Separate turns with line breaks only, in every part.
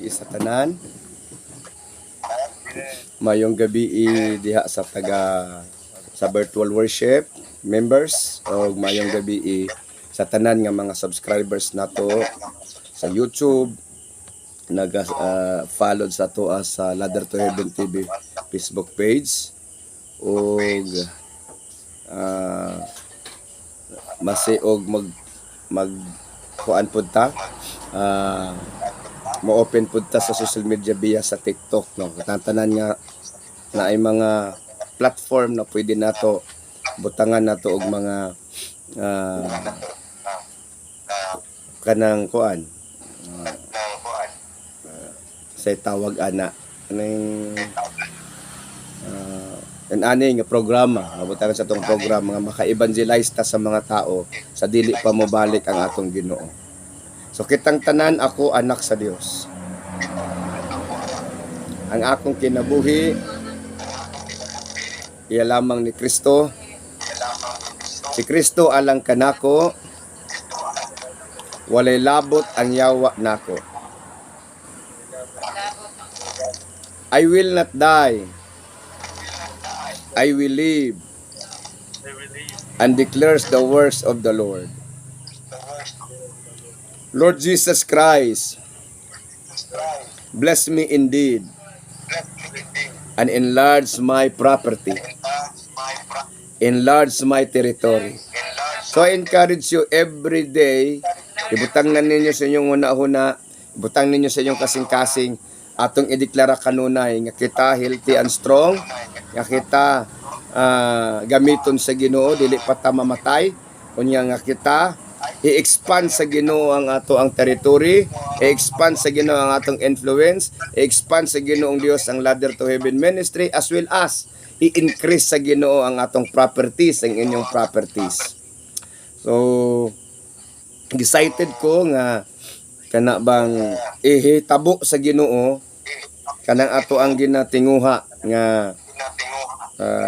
Sa tanan, mayong gabi diha sa sa virtual worship members o mayong gabi sa tanan nga mga subscribers nato sa YouTube follow sa to sa Ladder to Heaven TV Facebook page o masiog mag kuan pud ta mo-open pud ta sa social media via sa TikTok, no. Tanan nga na ay mga platform na pwede nato butangan nato og mga kanang kuan say tawag ana kaning ani nga programa mabutangan sa tong programa nga maka-evangelize ta sa mga tao sa dili pa mo balik ang atong Ginoo. So kitang tanan ako anak sa Dios. Ang akong kinabuhi iya lamang ni Kristo. Si Kristo alang kanako. Walay labot ang yawa nako. I will not die. I will live and declares the words of the Lord. Lord Jesus Christ, bless me indeed and enlarge my property, enlarge my territory. So I encourage you every day, ibutang na ninyo sa inyong una-una, ibutang ninyo sa inyong kasing-kasing, atong ideklara kanunay nga kita healthy and strong, nga kita gamiton sa Ginoo dili pa ta mamatay, unya nga kita i-expand sa Ginoo ang ato ang territory, i-expand sa Ginoo ang atong influence, i-expand sa Ginoong Dios ang Ladder to Heaven ministry, as well as i-increase sa Ginoo ang atong properties, ang inyong properties. So excited ko nga kana bang ihitabo sa Ginoo kanang ato ang ginatinguha nga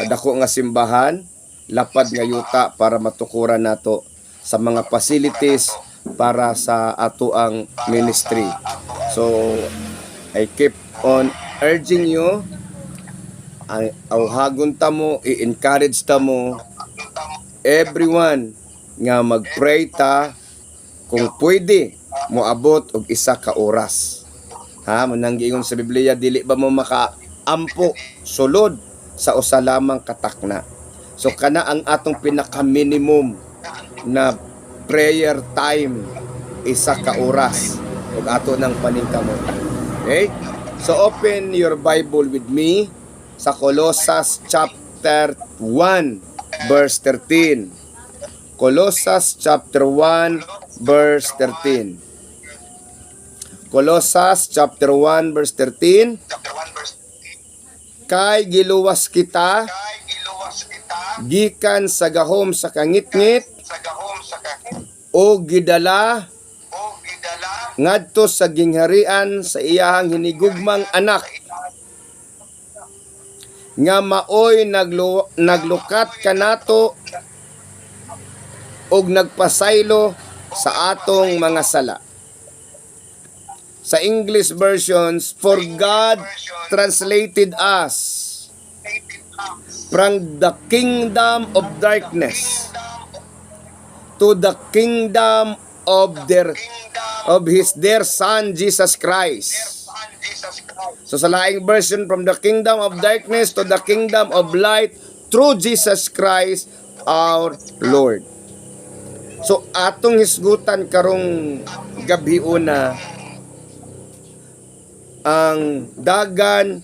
dako nga simbahan, lapad nga yuta para matukuran nato sa mga facilities para sa ato ang ministry. So I keep on urging you, awhagon ta mo, i-encourage ta mo everyone nga mag-pray ta kung pwede moabot og isa ka oras. Manang giingon sa Biblia, dili ba mo makaampo sulod sa usa lamang katakna. So kana ang atong pinaka-minimum na prayer time, isa ka oras ug ato ng paningkamutan. Okay? So open your Bible with me sa Colossus chapter 1 verse 13. Colossus chapter 1 verse 13. Colossus chapter 1 verse 13. Kay giluwas kita gikan sa gahom sa kangitngit o gidala ngadto sa gingharian sa iyahang hinigugmang anak nga maoy naglukat kanato og nagpasaylo sa atong mga sala. Sa English versions, for God translated us from the kingdom of darkness to the kingdom of his dear Son, Jesus Christ. So sa laing version, from the kingdom of darkness to the kingdom of light through Jesus Christ our Lord. So atong hisgutan karong gabi una, ang dagan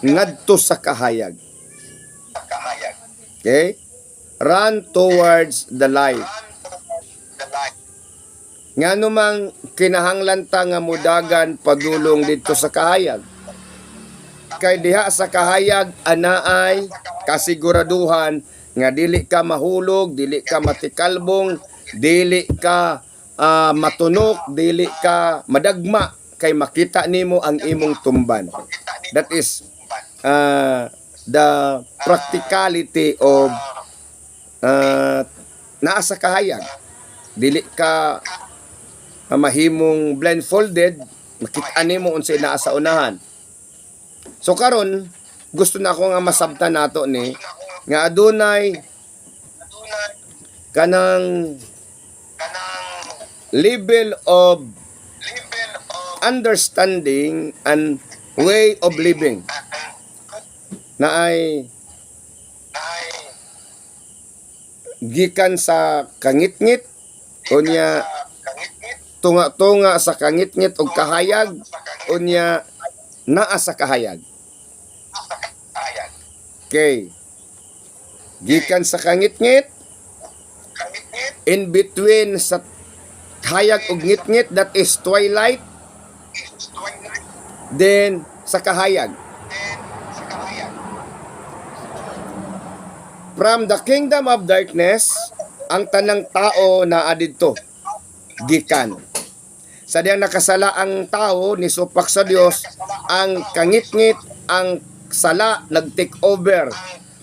ngadto sa kahayag. Okay? Run towards the light. Ngano mang kinahanglan ta nga mudagan padulong dito sa kahayag. Kay diha sa kahayag anaay kasiguraduhan nga dili ka mahulog, dili ka matikalbong, dili ka matunok, dili ka madagma kay makita nimo ang imong tumban. That is the practicality of naa sa kahayag. Dili ka mahimong blindfolded makita nimo unsay naa sa unahan. So karon gusto na ako nga masabtan nato ni nga adunay kanang level of understanding and way of living na ay gikan sa kangit-ngit unya tunga-tunga sa kangit-ngit og kahayag unya naa sa kahayag. Okay. Gikan sa kangit-ngit in between sa kahayag ug ngit-ngit, that is twilight. Then sa kahayag. From the kingdom of darkness, ang tanang tao na adidto gikan. Sa diyang nakasala ang tao ni supak sa Dios, ang kangit-ngit, ang sala nag-take over.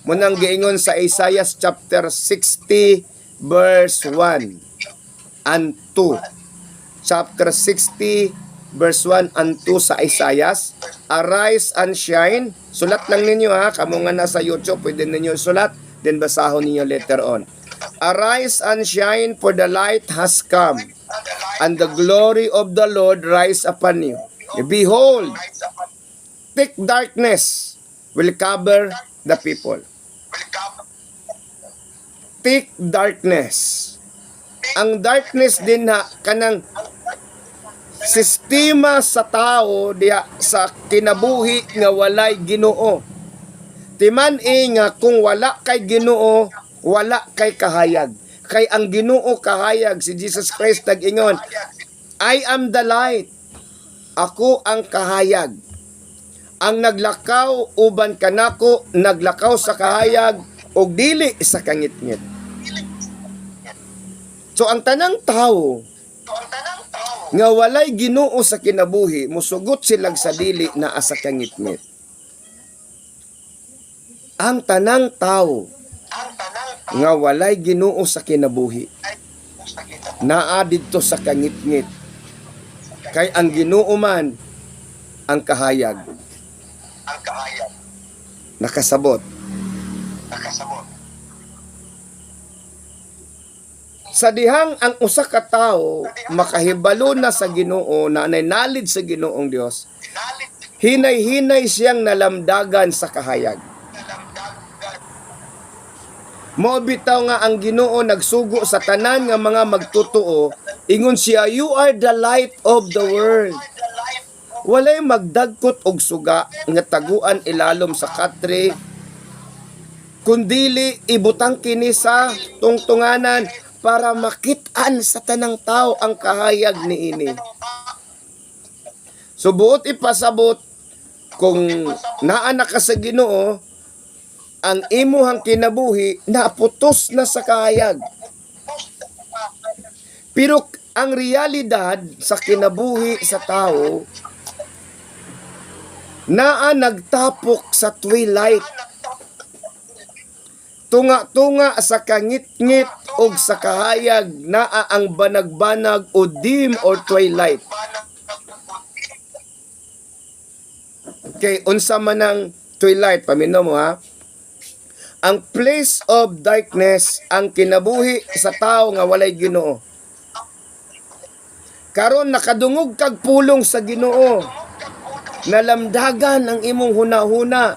Munang giingon sa Isaiah chapter 60 verse 1 and 2. Chapter 60 verse 1 and 2 sa Isaiah. Arise and shine. Sulat lang ninyo ha, kamo nga nasa YouTube, pwede ninyo sulat. Then basahon niyo later on. Arise and shine, for the light has come, and the glory of the Lord rise upon you. Behold, thick darkness will cover the people. Thick darkness. Ang darkness din na kanang sistema sa tao diya sa kinabuhi nga walay Ginoo. Timan nga kung wala kay Ginoo, wala kay kahayag. Kay ang Ginoo kahayag, si Jesus Christ nag-ingon, I am the light. Ako ang kahayag. Ang naglakaw uban kanako, naglakaw sa kahayag og dili sa kangit-ngit. So ang tanang tao nga walay Ginoo sa kinabuhi, musugot silang sa dili naa sa kangit-ngit. Ang tanang tao nga walay Ginoo sa kinabuhi naa didto sa kangit-ngit. Kay ang Ginoo man ang kahayag. Nakasabot. Sa dihang ang usa ka tawo makahibalo na sa Ginoo, na knowledge sa Ginoong Dios, hinay-hinay siyang nalamdagan sa kahayag. Mao bitaw nga ang Ginoo nagsugo sa tanan nga mga magtutuo, ingon siya, you are the light of the world. Walay magdagkot og suga nga taguan ilalom sa katre, kundili ibutang kini sa tungtunganan para makit-an sa tanang tao ang kahayag niini. Subuot ipasabot kung naa na ka sa Ginoo, ang imuhang kinabuhi naputos na sa kahayag. Pero ang realidad sa kinabuhi sa tao naa nagtapok sa twilight. Tunga-tunga sa kangit-ngit o sa kahayag naa ang banag-banag o dim or twilight. Okay, unsa man ang twilight, paminom mo ha? Ang place of darkness, ang kinabuhi sa tao nga walay Ginoo. Karon nakadungog kag pulong sa Ginoo. Nalamdagan ang imong hunahuna.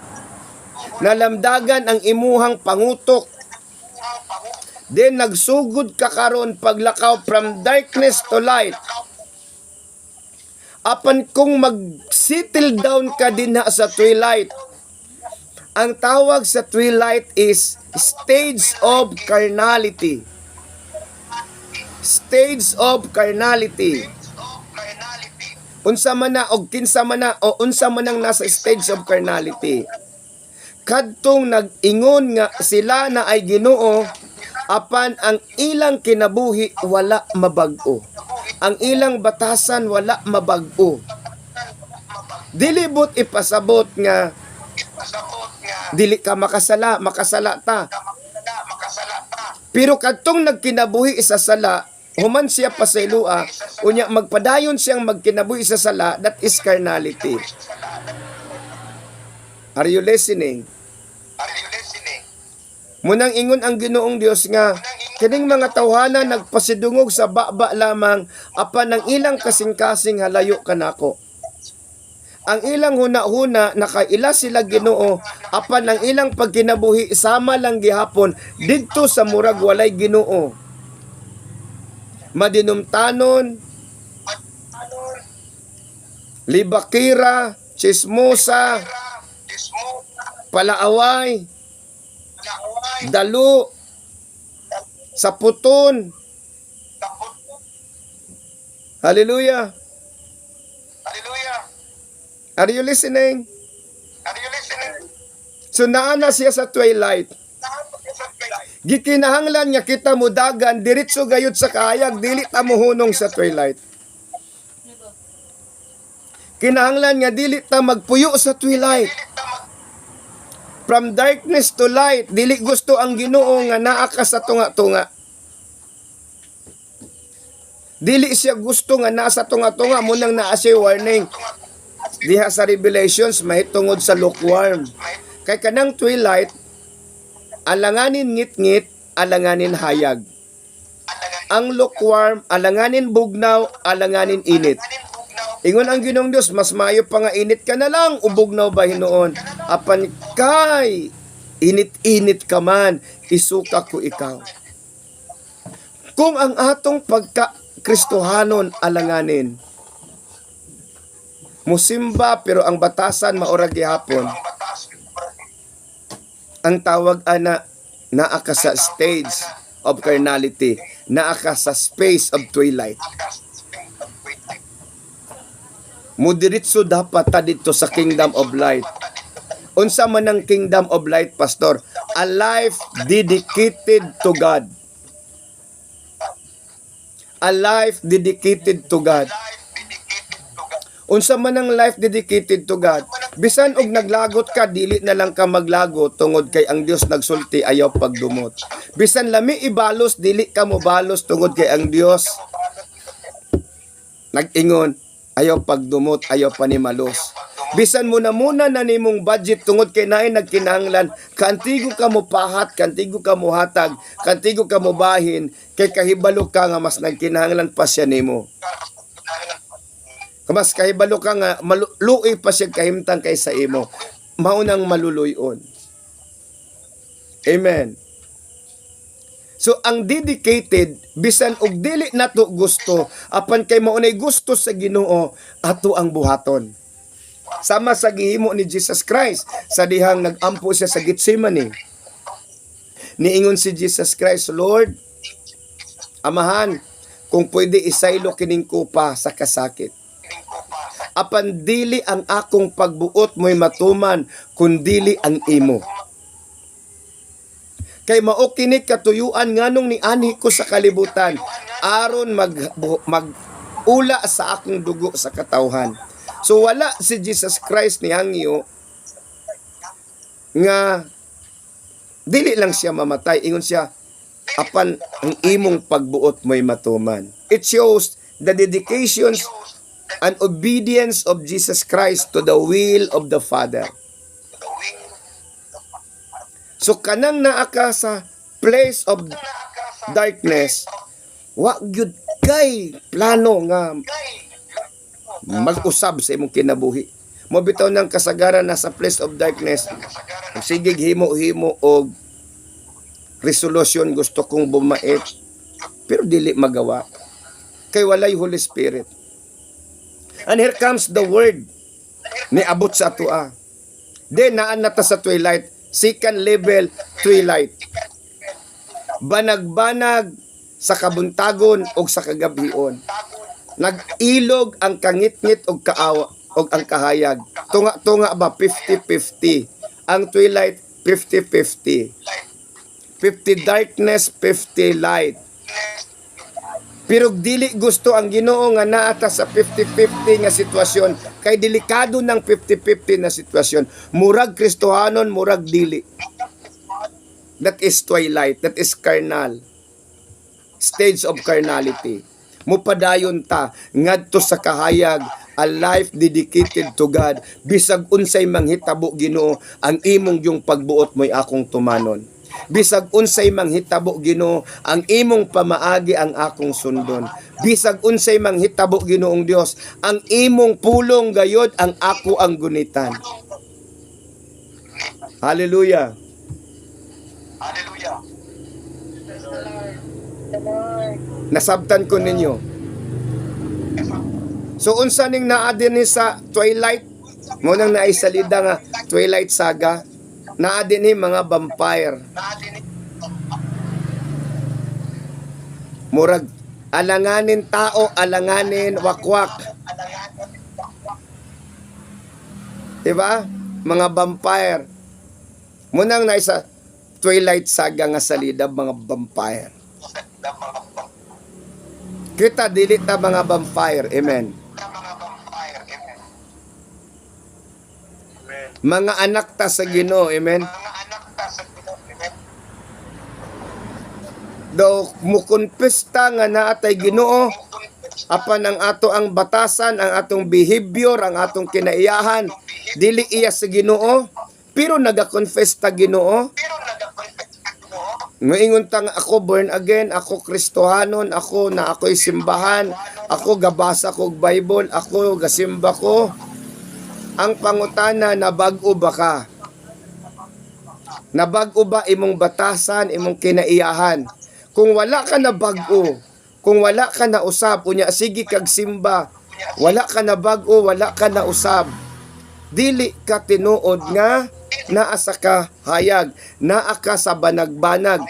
Nalamdagan ang imuhang pangutok. Then nagsugod ka karon paglakaw from darkness to light. Apan kung mag-settle down ka dinha sa twilight, ang tawag sa twilight is stage of carnality. Stage of carnality. Unsa man na og kinsa man na o unsa man ang nasa stage of carnality. Kadtong nag-ingon nga sila na ay Ginoo, apan ang ilang kinabuhi wala mabag-o. Ang ilang batasan wala mabag-o. Dilibot ipasabot nga dili ka makasala ta. Pero kadtong nagkinabuhi isa sala, human siya pasaylua, Unya magpadayon siyang magkinabuhi sa sala, that is carnality. Are you listening? Munang ingon ang Ginoong Dios nga kining mga tawhana nagpasidungog sa baba lamang apan ang ilang kasing-kasing halayo kanako. Ang ilang huna-huna nakaila sila Ginoo apan ang ilang pagkinabuhi sama lang gihapon didto sa murag walay Ginoo. Madinumtanon, libakira, chismosa, palaaway, dalo, saputon. Hallelujah. Are you listening? So naana siya sa twilight. Gikinahanglan nga kita mo dagan diretso gayud sa kahayag dili ta mohunong sa twilight. Kinahanglan nga dili ta magpuyo sa twilight. From darkness to light, dili gusto ang Ginoo nga naa ka sa tunga-tunga. Dili siya gusto nga nasa tunga-tunga mo nang naa siya warning. Diha sa Revelations mahitungod sa lukewarm. Kay kanang twilight alanganin ngit-ngit, alanganin hayag. Ang lukewarm alanganin bugnaw, alanganin init. Ingon ang Ginoong Dios, mas maayo pa nga init ka na lang, ubugnaw ba hinoon? Apan kay, init-init ka man, isuka ko ikaw. Kung ang atong pagka-Kristohanon alanganin, musimba pero ang batasan maurag gihapon, ang tawag ana, naa ka sa stage of carnality, naa ka sa space of twilight. Mudiritso dapat ta dito sa kingdom of light. Unsa man ang kingdom of light, pastor? A life dedicated to God. A life dedicated to God. Unsa man ang life dedicated to God? Bisan og naglagot ka, dili na lang ka maglagot tungod kay ang Dios nagsulti ayaw pagdumot. Bisan lami ibalos, dili ka mo balos tungod kay ang Dios nag-ingon ayaw pagdumot, ayaw panimalos. Bisan mo na muna na nimong budget tungod kay naay nagkinahanglan, kantigo ka mo pahat, kantigo ka mo hatag, kantigo ka mo bahin, kay kahibalo ka nga mas nagkinahanglan pa siya nimo. Mas kahibalo ka nga, luoy pa siya kahimtang kaysa imo. Maunang maluluyon. Amen. So ang dedicated bisan og dili nato gusto apan kay maunay gusto sa Ginoo ato ang buhaton. Sama sa gihimo ni Jesus Christ sa dihang nagampo siya sa Gethsemane. Niingon si Jesus Christ, Lord, Amahan, kung pwede isaylo kining kupa sa kasakit. Apan dili ang akong pagbuot mo'y matuman kundili ang imo. Kay mao kini katuyuan nganong ni ani ko sa kalibutan aron mag-ula sa akong dugo sa katawhan. So wala si Jesus Christ ni hangyo nga dili lang siya mamatay, ingon siya apan ang imong pagbuot mo'y matuman. It shows the dedications and obedience of Jesus Christ to the will of the Father. So kanang naa ka sa place of darkness, wa gyud kay plano nga mag-usab sa imong kinabuhi. Mo bitaw ng kasagaran na sa place of darkness. Sige himo-himo og resolution gusto kong bumait pero dili magawa. Kay walay Holy Spirit. And here comes the word ni abot sa atua. Then naan nata sa twilight. Second level, twilight. Banag-banag sa kabuntagon o sa kagabion. Nag-ilog ang kangit-ngit o kaawa o ang kahayag. Tunga-tunga ba 50-50. Ang twilight 50-50. 50 darkness, 50 light. Pero dili gusto ang Ginoo nga naata sa 50-50 nga sitwasyon. Kay delikado ng 50-50 na sitwasyon. Murag Kristohanon, murag dili. That is twilight. That is carnal. Stage of carnality. Mupadayon ta ngadto sa kahayag, a life dedicated to God. Bisag unsay manghitabo Ginoo, ang imong yung pagbuot mo'y akong tumanon. Bisag unsay manghitabo Ginoo, ang imong pamaagi ang akong sundon. Bisag unsay manghitabo Ginoong Dios, ang imong pulong gayod ang ako ang gunitan. Hallelujah.
Hallelujah.
Nasabtan ko ninyo. So unsa ning naa dinhi sa Twilight? Mo nang naisalida nga Twilight Saga. Naa dinhi mga vampire. Murag alanganin tao, alanganin wakwak. Diba? Mga vampire. Mo nang naisa Twilight Saga nga salida mga vampire. Kita dili ta mga vampire. Amen. Mga anak ta sa Ginoo. Amen. Do mukonpesta nga naatay Ginoo apan ang ato ang batasan, ang atong behavior, ang atong kinaiyahan dili iya sa Ginoo, pero nagakonfess ta Ginoo. Moingon ta nga ako born again, ako Kristohanon, ako na ako'y simbahan, ako gabasa kog Bible, ako gasimba ko. Ang pangutana, nabag-o ba ka? Nabag-o ba imong batasan, imong kinaiyahan? Kung wala ka na bag-o, kung wala ka na usab, unya sige kag simba, wala ka na bag-o, wala ka na usab, dili ka tinuod nga naa sa kahayag, naa ka sa banag-banag,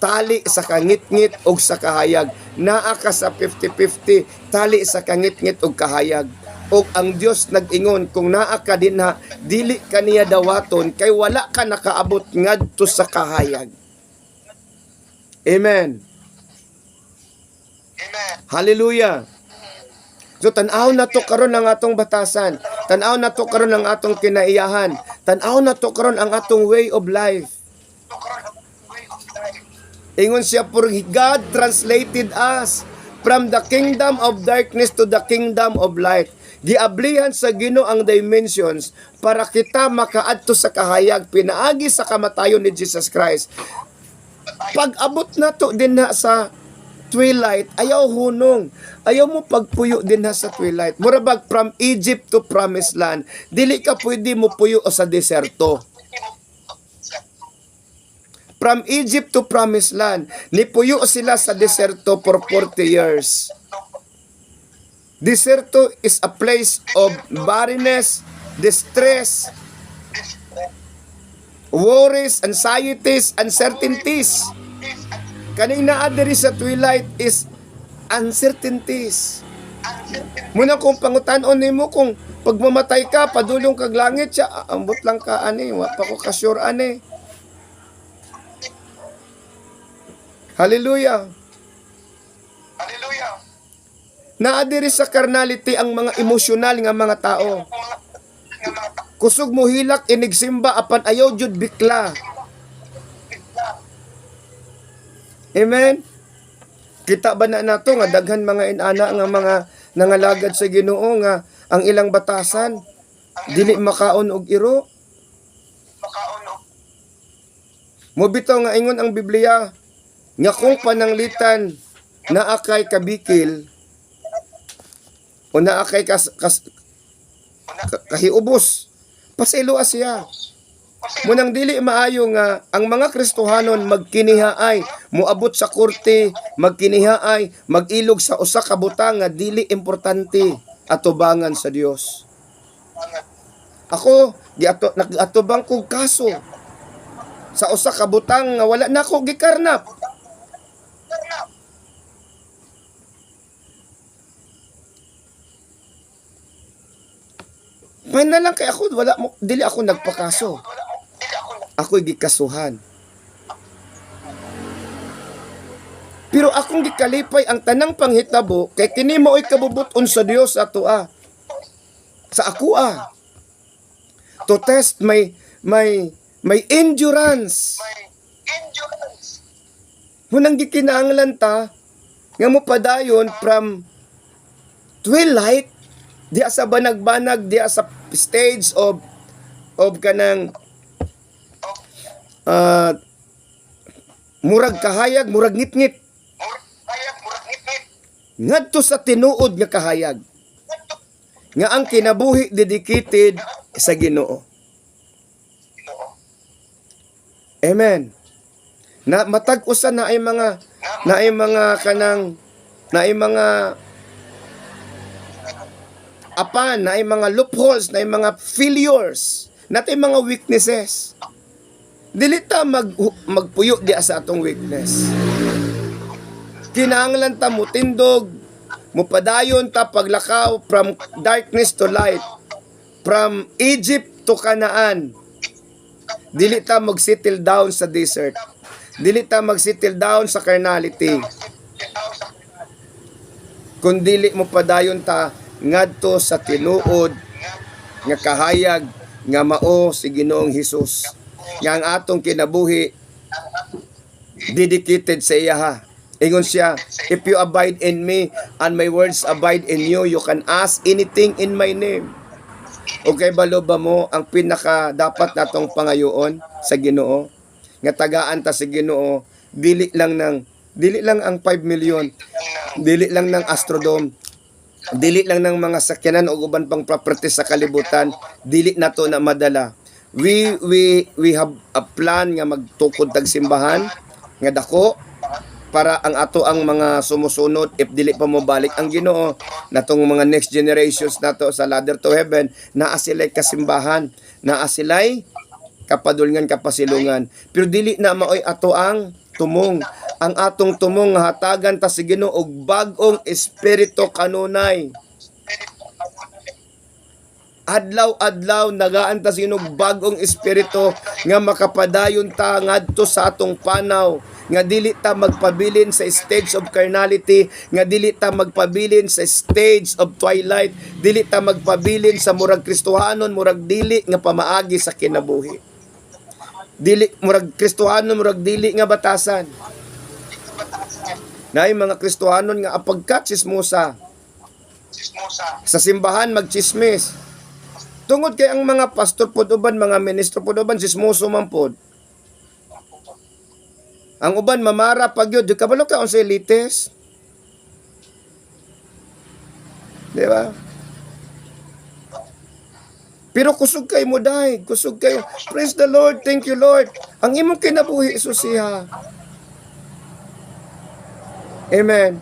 tali sa kangit-ngit og sa kahayag, naa ka sa 50-50, tali sa kangit-ngit og kahayag. Og ang Dios nag-ingon, kung naa ka dinha, dili ka niya dawaton, kay wala ka nakaabot ngadto sa kahayag. Amen. Hallelujah. So tan-aw na to karon ang atong batasan, tan-aw na to karon ang atong kinaiyahan, tan-aw na to karon ang atong way of life. Ingon siya, for God translated us from the kingdom of darkness to the kingdom of light. Giablihan sa Ginoo ang dimensions para kita makaadto sa kahayag pinaagi sa kamatayon ni Jesus Christ. Pag abot na to din na sa Twilight, ayaw hunong. Ayaw mo pagpuyo din na sa Twilight. Murabag from Egypt to Promised Land. Dili ka pwede mo puyo o sa deserto. From Egypt to Promised Land, nipuyo sila sa deserto for 40 years. Deserto is a place of barrenness, distress, worries, anxieties, uncertainties. Kanina adiri sa Twilight is uncertainties. Muna kung pangutan-on nimo kung pagmamatay ka, padulong kag langit siya, ambot lang ka ani, wa pa ko ka-sure ani. Hallelujah.
Hallelujah.
Naadiri sa carnality ang mga emosyonal nga mga tao. Kusog mo hilak inigsimba apan ayaw jud bikla. Amen. Kita ba na nato nga daghan mga inana nga mga nangalagad sa Ginoo nga ang ilang batasan dili makaon og iro. Mobitaw nga ingon ang Biblia nga kung pananglitan naa kay kabikil o naa kay kahiubos, pasiluas siya. Munang dili maayo nga ang mga Kristohanon magkinihaay, muabot sa korte, magkinihaay, magilog sa usa ka butang nga dili importante atubangan sa Dios. Ako, nag-atubang kong kaso sa usa ka butang nga wala na ako gikarnap. May na lang kay ako, dili ako nagpakaso. Ako'y gikasuhan. Pero akong gikalipay ang tanang panghitabo kay kini mao'y kabubuton sa Dios ato sa ako to test may endurance. Hunang gikinahanglan ta nga mo padayon from twilight diya sa banag-banag diya sa stage of kanang murag kahayag, murag ngit-ngit ngadto sa tinuod nga kahayag nga ang kinabuhi dedicated sa Ginoo. Amen. Na matag usa na ay mga kanang na ay mga apan, na ay mga loopholes, na ay mga failures, na ay mga weaknesses. Dili ta magpuyo di sa atong weakness. Kinahanglan ta mo tindog, mo padayon ta paglakaw from darkness to light, from Egypt to Canaan. Dili ta mag-settle down sa desert. Dili ta mag-settle down sa carnality. Kung dili mo padayon ta ngadto sa tinuod nga kahayag nga mao si Ginoong Hesus nga ang atong kinabuhi dedicated sa iya ha. Ingon siya, if you abide in me and my words abide in you, you can ask anything in my name. Okay, balo ba mo ang pinaka dapat natong pangayoon sa Ginoo? Nga tagaan ta sa Ginoo, dili lang ang 5 million, dili lang ng Astrodome, dili lang ng mga sakyanan o uban pang property sa kalibutan, dili na to na madala. We have a plan nga magtukod tag simbahan nga dako para ang ato ang mga sumusunod if dili pa mo balik ang Ginoo natong mga next generations nato sa ladder to heaven, naa sila'y kasimbahan, naa sila'y kapadulngan kapasilungan, pero dili na maoy ato ang tumong. Ang atong tumong nga hatagan ta sa Ginoo og bag-ong espiritu kanunay. Adlaw-adlaw nagaan ta sa Ginoo og bag-ong espiritu nga makapadayon ta ngadto sa atong panaw, nga dili ta magpabilin sa stage of carnality, nga dili ta magpabilin sa stage of twilight, dili ta magpabilin sa murag Kristohanon, murag dili nga pamaagi sa kinabuhi. Dili murag Kristohanon, murag dili nga batasan. Naay mga Kristohanon nga apagkat sismosa. Sa simbahan magchismis. Tungod kay ang mga pastor pod uban, mga ministro pod uban sismoso man pod. Ang uban mamara pagyud, di kabalo ka unsay lites. Di ba? Pero kusog kay mo dai, kusog kayo. Praise the Lord, thank you Lord. Ang imong kinabuhi susiha. Amen.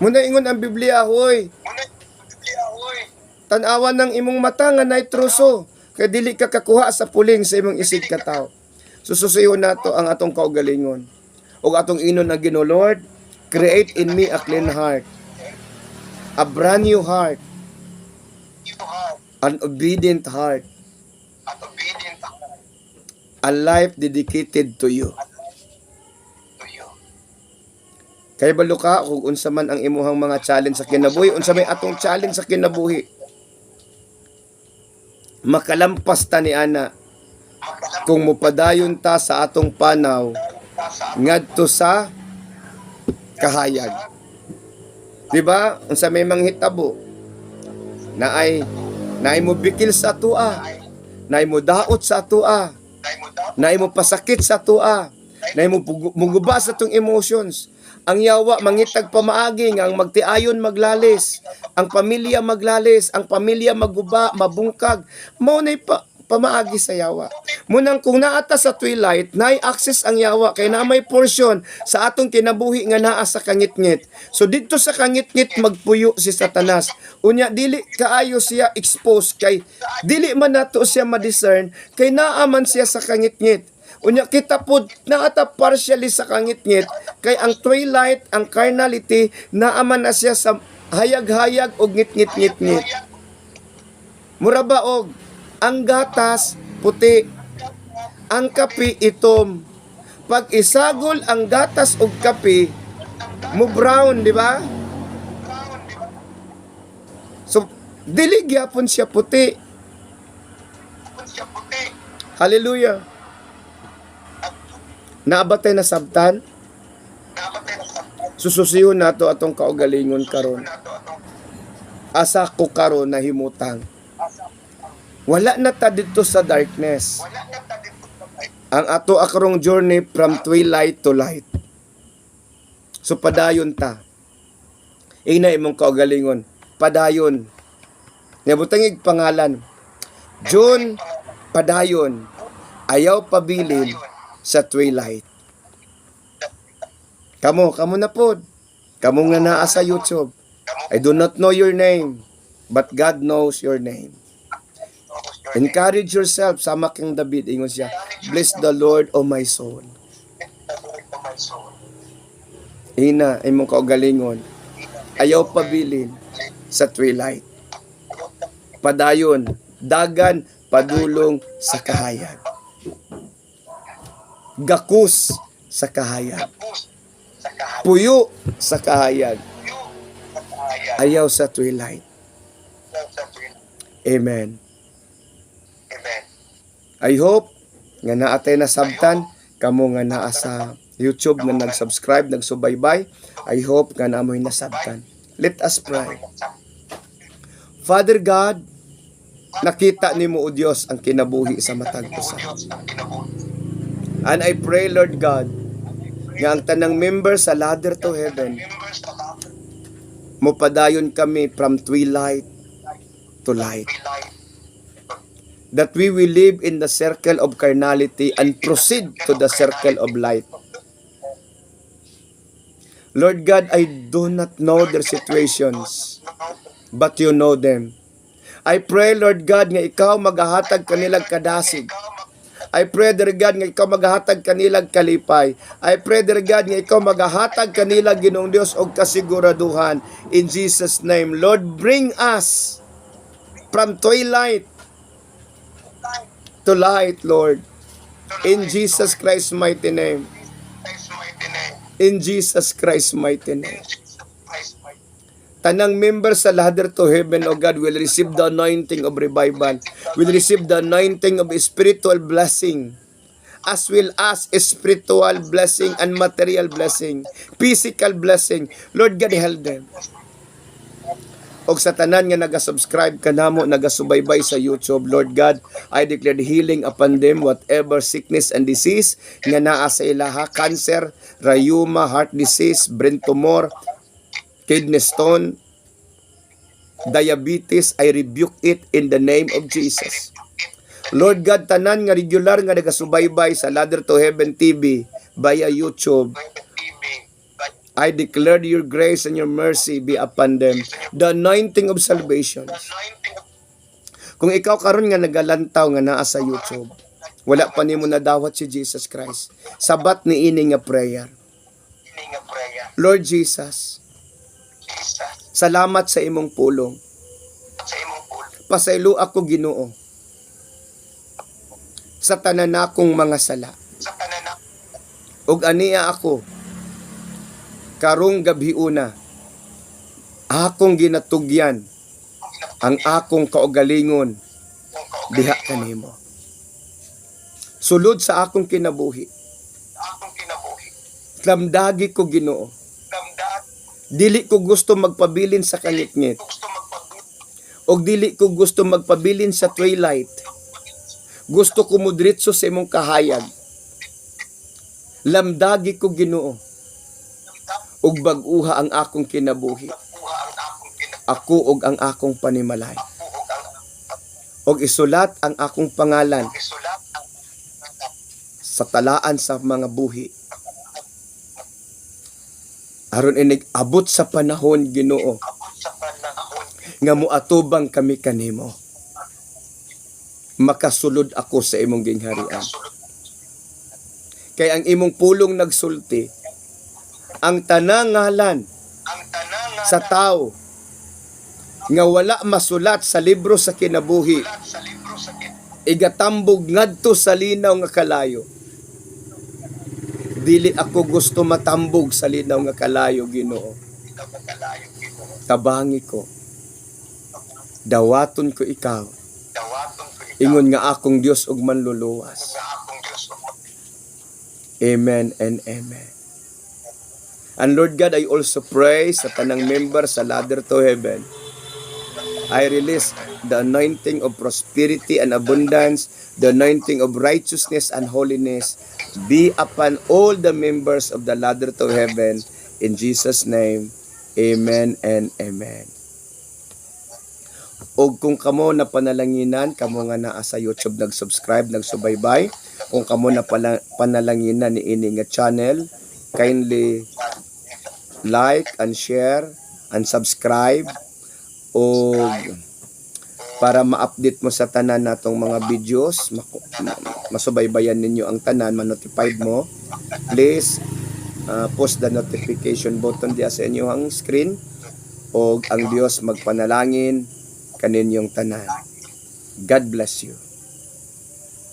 Muna ingon ang Biblia hoy. Tan-awan ng imong mata nga nay truso, kay dili ka kakuha sa puling sa imong isig ka tao. Sususihon nato ang atong kaugalingon. O atong inon na Ginoo, Lord, create in me a clean heart, a brand new heart, an obedient heart, a life dedicated to you. Kay balo ka kung unsa man ang imuhang mga challenge sa kinabuhi, unsa may atong challenge sa kinabuhi. Makalampas ta ni ana kung mupadayon ta sa atong panaw ngadto sa kahayag. Diba? Unsa may manghitabo naay mo bikil sa atua, naay mo daot sa atua, naay mo pasakit sa atua, naay mo muguba sa atong emotions. Ang yawa mangitag pamaagi nga ang magtiayon maglalis, ang pamilya maglalis, ang pamilya maguba, mabungkag, mao nay pamaagi sa yawa. Munang kung naata sa twilight, naay access ang yawa kay na may portion sa atong kinabuhi nga naa sa kangitngit. So didto sa kangitngit magpuyo si Satanas. Unya dili kaayo siya expose kay dili man nato siya ma-discern kay naa man siya sa kangitngit. Unya kita pod naata partially sa kangitngit kay ang twilight, ang carnality naa man na siya sa hayag-hayag og ngit-ngit-ngit-ngit. Mura ba og ang gatas puti, ang kape itom. Pag isagol ang gatas og kape, mo brown, di ba? So dili gyapon siya puti. Hallelujah. Naabatay na sabtan? Sususihon nato atong kaugalingon karon. Asa ko karon nahimutang. Wala na ta dito sa darkness. Ang ato akarong journey from twilight to light. So padayon ta. Ina imong kaugalingon, padayon. Nabutangig pangalan. June padayon. Ayaw pabilin sa twilight. Kamo na pod. Kamo nga naa sa YouTube. I do not know your name, but God knows your name. Encourage yourself, sama kang David, ingon siya, bless the Lord, O my soul. Ina, imong kaugalingon, ayaw pabilin sa twilight. Padayon, dagan, padulong sa kahayan. Gakus sa kahayan. Puyo sa kahayan. Ayaw sa twilight. Amen. I hope nga naatay na sabtan kamo nga naa sa YouTube nga nag-subscribe, nagsubaybay. I hope nga naamoy nasabtan. Let us pray. Father God, nakita nimo o Dios ang kinabuhi sa matag usa. And I pray, Lord God, nga ang tanang member sa ladder to heaven, mopadayon kami from twilight to light. That we will live in the circle of carnality and proceed to the circle of light. Lord God, I do not know their situations, but you know them. I pray, Lord God, nga ikaw magahatag kanilang kadasig. I pray, dear God, nga ikaw magahatag kanilang kalipay. I pray, dear God, nga ikaw magahatag kanilang Ginoong Dios og kasiguraduhan. In Jesus' name, Lord, bring us from twilight to light, Lord. In Jesus Christ's mighty name. In Jesus Christ's mighty name. Tanang member sa ladder to heaven, O God, will receive the anointing of revival. Will receive the anointing of spiritual blessing. As well as spiritual blessing and material blessing. Physical blessing. Lord God, help them. Og sa tanan nga naga-subscribe kanamo, nagasubaybay sa YouTube, Lord God, I declare healing upon them, whatever sickness and disease nga naa sa ilaha, cancer, rheuma, heart disease, brain tumor, kidney stone, diabetes, I rebuke it in the name of Jesus. Lord God, tanan nga regular nga nagasubaybay sa Ladder to Heaven TV via YouTube, I declare your grace and your mercy be upon them. The anointing of salvation. Kung ikaw karon nga nagalantaw nga naa sa YouTube, wala pa nimo nadawat si Jesus Christ. Sabat ni ini nga prayer. Lord Jesus, salamat sa imong pulong. Pasaylo ako, Ginoo, sa tanan akong mga sala. Ug aniya ako karong gabi una, akong ginatugyan ang akong kaugalingon diha kanimo. Sulod sa akong kinabuhi, lamdagi ko, Ginoo. Dili ko gusto magpabilin sa kangit-ngit. O dili ko gusto magpabilin sa twilight. Gusto ko mudritso sa imong kahayag. Lamdagi ko, Ginoo. Ug bag-uha ang akong kinabuhi. Ako ug ang akong panimalay. Ug isulat ang akong pangalan sa talaan sa mga buhi. Aron inig abot sa panahon, Ginoo, nga muatubang kami kanimo. Makasulod ako sa imong gingharian. Kay ang imong pulong nagsulti, ang tanang ngalan sa tao nga wala masulat sa libro sa kinabuhi, igatambog ngadto sa linaw nga kalayo. Dili ako gusto matambog sa linaw nga kalayo, Ginoo. Tabangi ko. Dawaton ko ikaw. Ingon nga akong Dios ug manluluwas. Amen and amen. And Lord God, I also pray sa tanang member sa Ladder to Heaven. I release the anointing of prosperity and abundance, the anointing of righteousness and holiness be upon all the members of the Ladder to Heaven. In Jesus' name, amen and amen. O kung kamo na panalanginan, kamo nga naa sa YouTube nag-subscribe, nagsubaybay, kung kamo na panalanginan ni ini nga channel, kindly like and share and subscribe o para ma-update mo sa tanan natong mga videos, masubaybayan ninyo ang tanan, ma-notified mo. Please post the notification button diya sa inyong screen o ang Dios magpanalangin kaninyong tanan. God bless you.